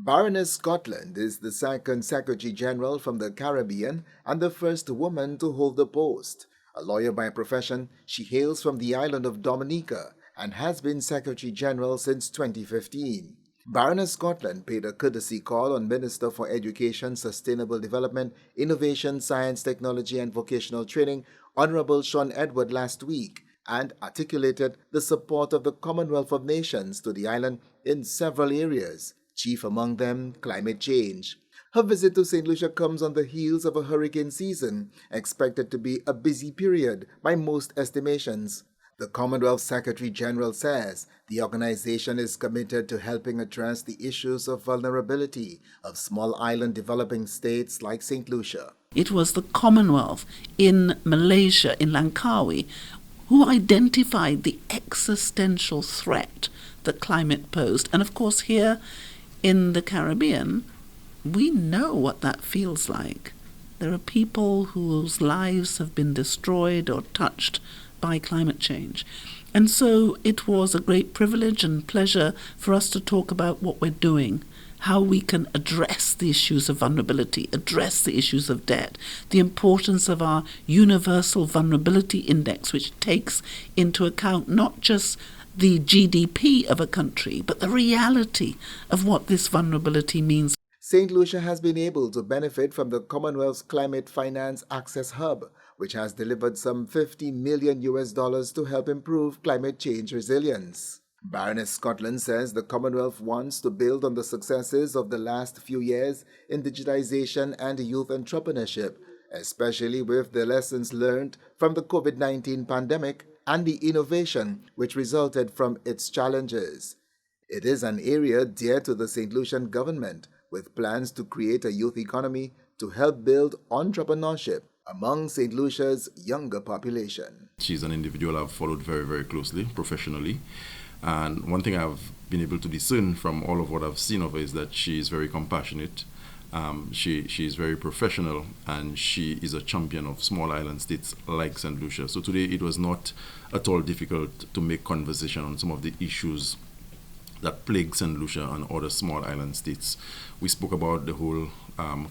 Baroness Scotland is the second Secretary General from the Caribbean and the first woman to hold the post. A lawyer by profession, she hails from the island of Dominica and has been Secretary General since 2015. Baroness Scotland paid a courtesy call on Minister for Education, Sustainable Development, Innovation, Science, Technology and Vocational Training, Honorable Sean Edward last week, and articulated the support of the Commonwealth of Nations to the island in several areas, chief among them climate change. Her visit to St. Lucia comes on the heels of a hurricane season, expected to be a busy period by most estimations. The Commonwealth Secretary General says the organization is committed to helping address the issues of vulnerability of small island developing states like St. Lucia. It was the Commonwealth in Malaysia, in Langkawi, who identified the existential threat that climate posed. And of course, here in the Caribbean, we know what that feels like. There are people whose lives have been destroyed or touched by climate change. And so it was a great privilege and pleasure for us to talk about what we're doing, how we can address the issues of vulnerability, address the issues of debt, the importance of our Universal Vulnerability Index, which takes into account not just the GDP of a country, but the reality of what this vulnerability means. St. Lucia has been able to benefit from the Commonwealth's Climate Finance Access Hub, which has delivered some $50 million to help improve climate change resilience. Baroness Scotland says the Commonwealth wants to build on the successes of the last few years in digitization and youth entrepreneurship, especially with the lessons learned from the COVID-19 pandemic and the innovation which resulted from its challenges. It is an area dear to the St. Lucian government, with plans to create a youth economy to help build entrepreneurship among St. Lucia's younger population. She's an individual I've followed very, very closely, professionally. And one thing I've been able to discern from all of what I've seen of her is that she is very compassionate. She is very professional, and she is a champion of small island states like St. Lucia. So today it was not at all difficult to make conversation on some of the issues that plague St. Lucia and other small island states. We spoke about the whole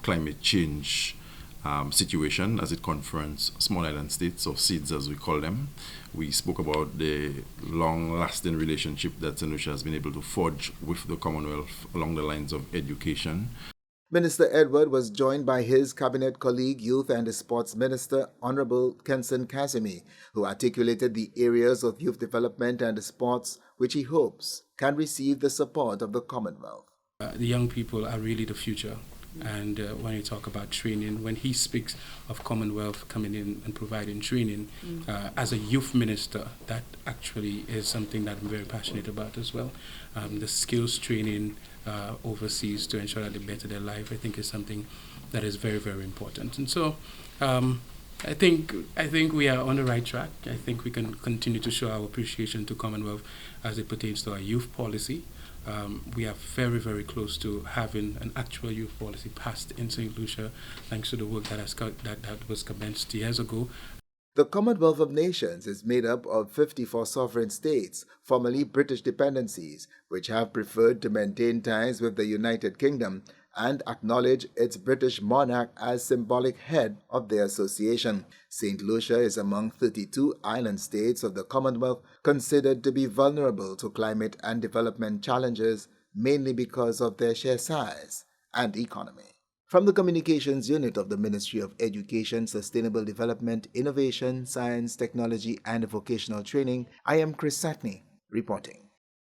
climate change situation as it confronts small island states, or SIDS as we call them. We spoke about the long-lasting relationship that St. Lucia has been able to forge with the Commonwealth along the lines of education. Minister Edward was joined by his cabinet colleague, Youth and Sports Minister Honorable Kenson Kazimi, who articulated the areas of youth development and sports which he hopes can receive the support of the Commonwealth. The young people are really the future. And when you talk about training, when he speaks of Commonwealth coming in and providing training, as a youth minister, that actually is something that I'm very passionate about as well. The skills training overseas to ensure that they better their life, I think, is something that is very, very important. And so I think we are on the right track. I think we can continue to show our appreciation to Commonwealth as it pertains to our youth policy. We are very, very close to having an actual youth policy passed in St. Lucia, thanks to the work that was commenced years ago. The Commonwealth of Nations is made up of 54 sovereign states, formerly British dependencies, which have preferred to maintain ties with the United Kingdom and acknowledge its British monarch as symbolic head of the association. St. Lucia is among 32 island states of the Commonwealth considered to be vulnerable to climate and development challenges, mainly because of their sheer size and economy. From the Communications Unit of the Ministry of Education, Sustainable Development, Innovation, Science, Technology and Vocational Training, I am Satney reporting.